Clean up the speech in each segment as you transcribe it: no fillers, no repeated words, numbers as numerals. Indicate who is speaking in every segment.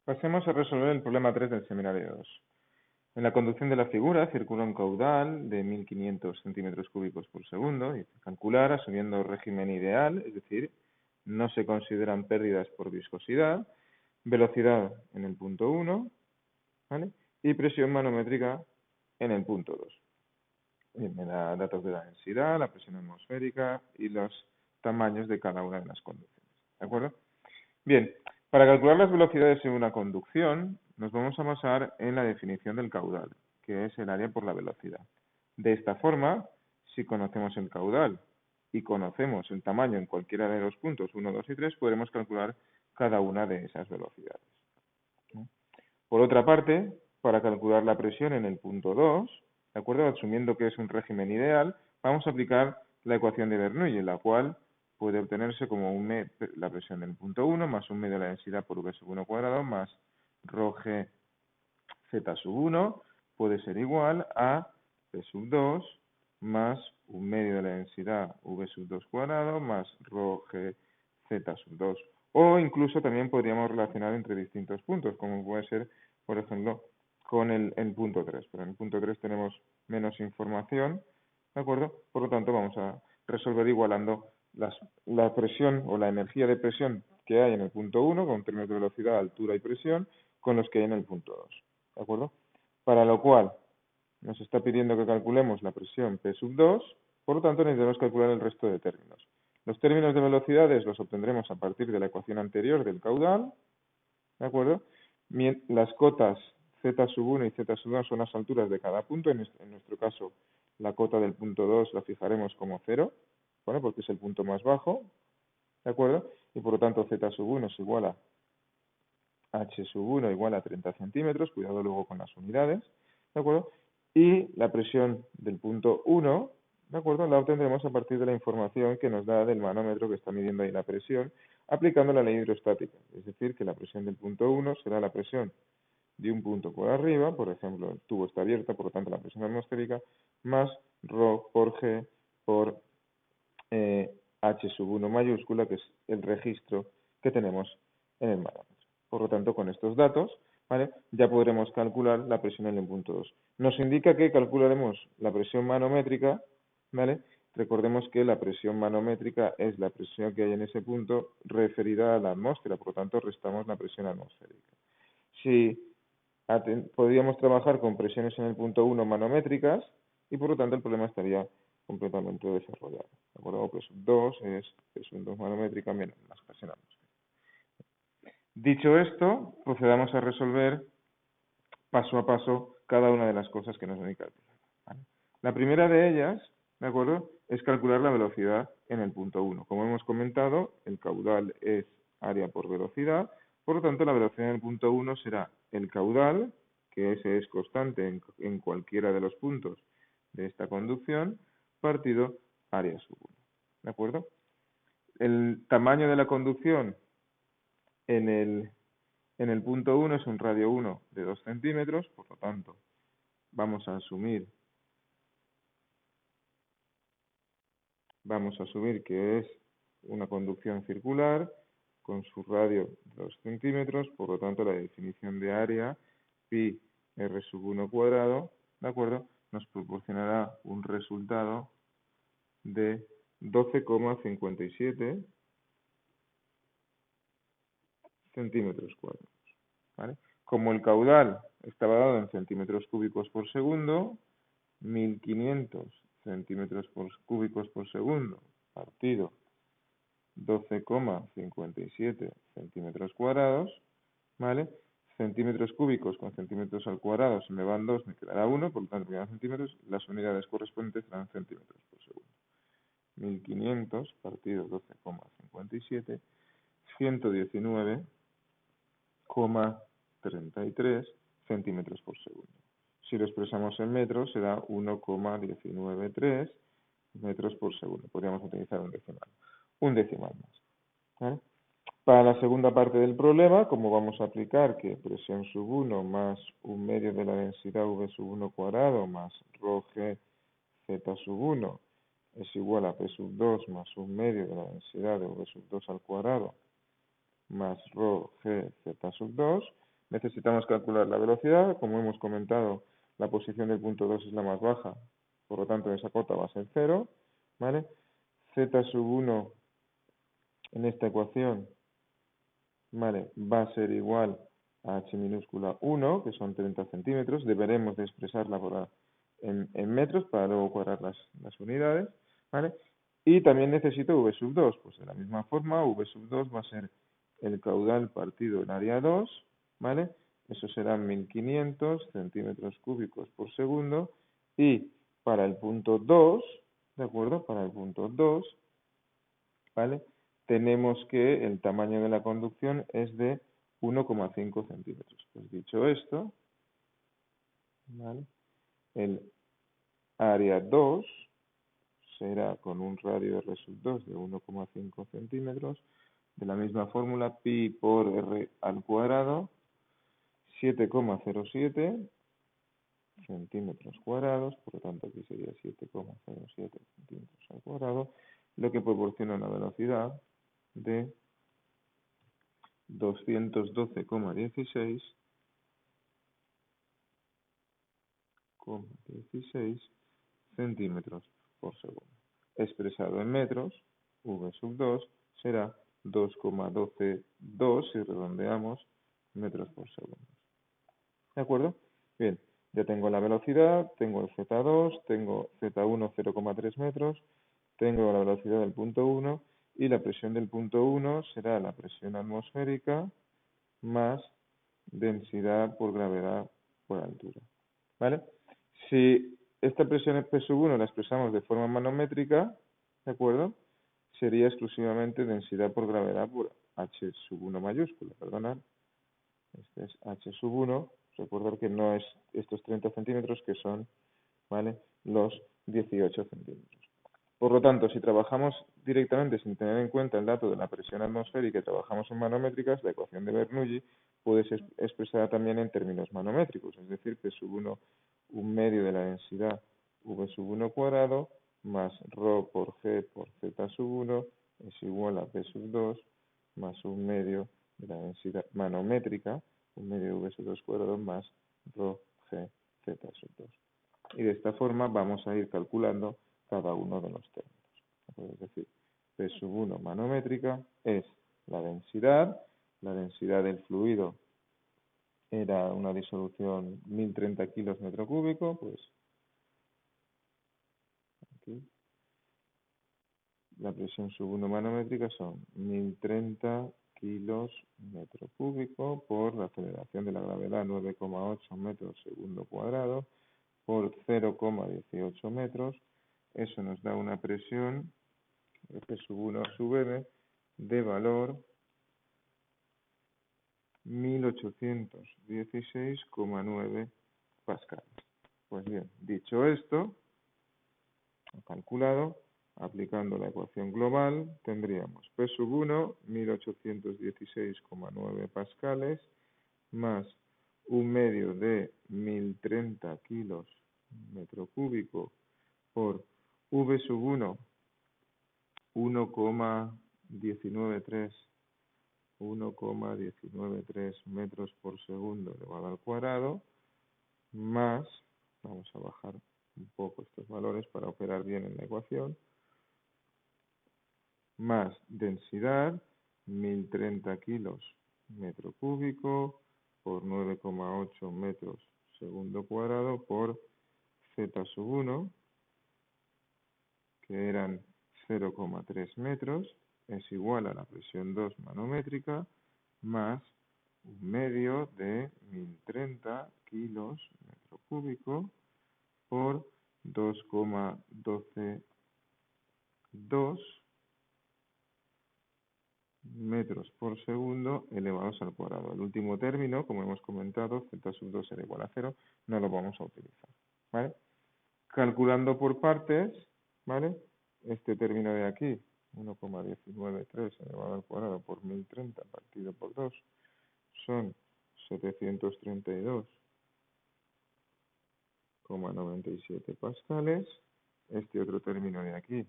Speaker 1: Pasemos a resolver el problema 3 del seminario 2. En la conducción de la figura circula un caudal de 1500 centímetros cúbicos por segundo. Y calcular asumiendo régimen ideal, es decir, no se consideran pérdidas por viscosidad, velocidad en el punto 1, ¿vale? Y presión manométrica en el punto 2. Me da datos de la densidad, la presión atmosférica y los tamaños de cada una de las conducciones. ¿De acuerdo? Bien, para calcular las velocidades en una conducción, nos vamos a basar en la definición del caudal, que es el área por la velocidad. De esta forma, si conocemos el caudal y conocemos el tamaño en cualquiera de los puntos 1, 2 y 3, podremos calcular cada una de esas velocidades. Por otra parte, para calcular la presión en el punto 2, ¿de acuerdo? Asumiendo que es un régimen ideal, vamos a aplicar la ecuación de Bernoulli, la cual puede obtenerse como la presión del punto 1 más un medio de la densidad por V sub 1 cuadrado más rho g z sub 1 puede ser igual a P sub 2 más un medio de la densidad V sub 2 cuadrado más rho g z sub 2. O incluso también podríamos relacionar entre distintos puntos, como puede ser, por ejemplo, con el punto 3. Pero en el punto 3 tenemos menos información, ¿de acuerdo? Por lo tanto, vamos a resolver igualando la presión o la energía de presión que hay en el punto 1, con términos de velocidad, altura y presión, con los que hay en el punto 2. ¿De acuerdo? Para lo cual nos está pidiendo que calculemos la presión P sub 2, por lo tanto necesitamos calcular el resto de términos. Los términos de velocidades los obtendremos a partir de la ecuación anterior del caudal, ¿de acuerdo? Las cotas z sub 1 y z sub 2 son las alturas de cada punto. En nuestro caso, la cota del punto 2 la fijaremos como 0, ¿vale? Porque es el punto más bajo, ¿de acuerdo? Y por lo tanto z sub 1 es igual a h sub 1 igual a 30 centímetros, cuidado luego con las unidades, ¿de acuerdo? Y la presión del punto 1, ¿de acuerdo? La obtendremos a partir de la información que nos da del manómetro que está midiendo ahí la presión, aplicando la ley hidrostática. Es decir, que la presión del punto 1 será la presión de un punto por arriba, por ejemplo, el tubo está abierto, por lo tanto la presión atmosférica, más ρ por G por H sub 1 mayúscula, que es el registro que tenemos en el manómetro. Por lo tanto, con estos datos, ¿vale? Ya podremos calcular la presión en el punto 2. Nos indica que calcularemos la presión manométrica, ¿vale? Recordemos que la presión manométrica es la presión que hay en ese punto referida a la atmósfera, por lo tanto restamos la presión atmosférica. Si podríamos trabajar con presiones en el punto 1 manométricas y por lo tanto el problema estaría completamente desarrollado. ¿De acuerdo? P sub 2 es P sub 2 manométrica menos la presión atmosférica. Dicho esto, procedamos a resolver paso a paso cada una de las cosas que nos han calculado. ¿Vale? La primera de ellas, ¿de acuerdo?, es calcular la velocidad en el punto 1. Como hemos comentado, el caudal es área por velocidad, por lo tanto la velocidad en el punto 1 será el caudal, que ese es constante en cualquiera de los puntos de esta conducción, partido área sub 1. ¿De acuerdo? El tamaño de la conducción en el punto 1 es un radio 1 de 2 centímetros, por lo tanto, vamos a asumir que es una conducción circular con su radio de 2 centímetros, por lo tanto, la definición de área, pi r sub 1 cuadrado, ¿de acuerdo?, nos proporcionará un resultado de 12,57 centímetros cuadrados, ¿vale? Como el caudal estaba dado en centímetros cúbicos por segundo, 1500 centímetros cúbicos por segundo partido 12,57 centímetros cuadrados, ¿vale? Centímetros cúbicos con centímetros al cuadrado, se me van 2, me quedará 1, por lo tanto me quedan centímetros, las unidades correspondientes serán centímetros por segundo. 1500 partido 12,57, 119,33 centímetros por segundo. Si lo expresamos en metros, será 1,193 metros por segundo. Podríamos utilizar un decimal más. ¿Vale? Para la segunda parte del problema, como vamos a aplicar que presión sub 1 más un medio de la densidad V sub 1 cuadrado más rho g z sub 1 es igual a P sub 2 más un medio de la densidad de V sub 2 al cuadrado más rho g z sub 2, Necesitamos calcular la velocidad. Como hemos comentado, la posición del punto 2 es la más baja, por lo tanto esa cota va a ser 0, ¿vale? Z sub 1 en esta ecuación, ¿vale?, va a ser igual a h minúscula 1, que son 30 centímetros. Deberemos de expresarla en metros para luego cuadrar las unidades, ¿vale? Y también necesito v sub 2. Pues de la misma forma, v sub 2 va a ser el caudal partido el área 2, ¿vale? Eso serán 1500 centímetros cúbicos por segundo. Y para el punto 2, ¿de acuerdo? Para el punto 2, ¿vale?, tenemos que el tamaño de la conducción es de 1,5 centímetros. Pues dicho esto, ¿vale?, el área 2 será con un radio R sub 2 de 1,5 centímetros, de la misma fórmula, pi por r al cuadrado, 7,07 centímetros cuadrados, por lo tanto aquí sería 7,07 centímetros al cuadrado, lo que proporciona una velocidad de 212,16 centímetros por segundo. Expresado en metros, v sub 2 será 2,122, si redondeamos, metros por segundo. ¿De acuerdo? Bien, ya tengo la velocidad, tengo el Z2, tengo Z1 0,3 metros, tengo la velocidad del punto 1 y la presión del punto 1 será la presión atmosférica más densidad por gravedad por altura, ¿vale? Si esta presión P sub 1 la expresamos de forma manométrica, ¿de acuerdo?, sería exclusivamente densidad por gravedad por H sub 1 mayúscula, perdonad. Este es H sub 1, recordar que no es estos 30 centímetros que son, ¿vale?, los 18 centímetros. Por lo tanto, si trabajamos directamente sin tener en cuenta el dato de la presión atmosférica y trabajamos en manométricas, la ecuación de Bernoulli puede ser expresada también en términos manométricos, es decir, P sub 1, un medio de la densidad V sub 1 cuadrado, más ρ por G por Z sub 1 es igual a P sub 2 más un medio de la densidad manométrica, un medio de V sub 2 cuadrado más ρ G Z sub 2. Y de esta forma vamos a ir calculando cada uno de los términos. Es decir, P sub 1 manométrica es la densidad del fluido era una disolución 1030 kilos metro cúbico, pues aquí la presión sub 1 manométrica son 1030 kilos metro cúbico por la aceleración de la gravedad 9,8 metros segundo cuadrado por 0,18 metros. Eso nos da una presión F sub 1 sub m de valor 1816,9 pascales. Pues bien, dicho esto, calculado, aplicando la ecuación global, tendríamos P sub 1, 1816,9 pascales, más un medio de 1030 kilos metro cúbico por V sub 1, 1,193 metros por segundo elevado al cuadrado, más, vamos a bajar un poco estos valores para operar bien en la ecuación, más densidad, 1030 kilos metro cúbico por 9,8 metros segundo cuadrado por Z sub 1, que eran 0,3 metros, es igual a la presión 2 manométrica, más un medio de 1030 kilos metro cúbico por 2,122 metros por segundo elevados al cuadrado. El último término, como hemos comentado, Z sub 2 será igual a 0, no lo vamos a utilizar, ¿vale? Calculando por partes, ¿vale?, este término de aquí, 1,193 elevado al cuadrado por 1030 partido por 2, son 732,97 pascales. Este otro término de aquí,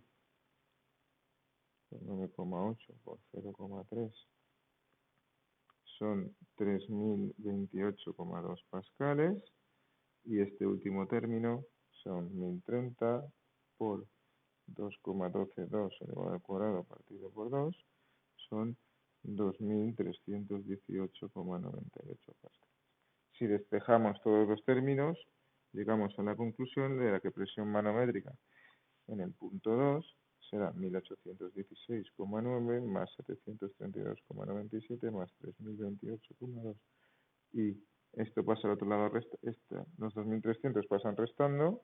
Speaker 1: 9,8 por 0,3, son 3028,2 pascales y este último término son 1030 por 2,122 elevado al cuadrado partido por 2 son 2318,98 pascales. Si despejamos todos los términos, llegamos a la conclusión de la que presión manométrica en el punto 2 será 1816,9 más 732,97 más 3028,2 y esto pasa al otro lado, los 2300 pasan restando,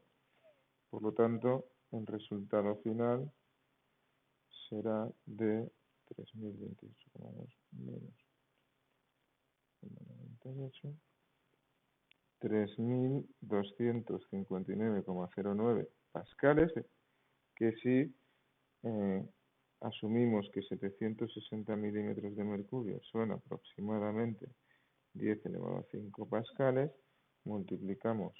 Speaker 1: por lo tanto el resultado final será de 3028,2 menos 98, 3259,09 pascales, que si asumimos que 760 milímetros de mercurio son aproximadamente 10 elevado a 5 pascales, multiplicamos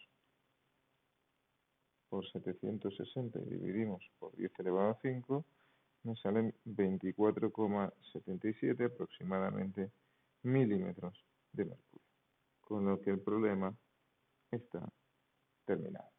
Speaker 1: por 760 y dividimos por 10 elevado a 5, me salen 24,77 aproximadamente milímetros de mercurio. Con lo que el problema está terminado.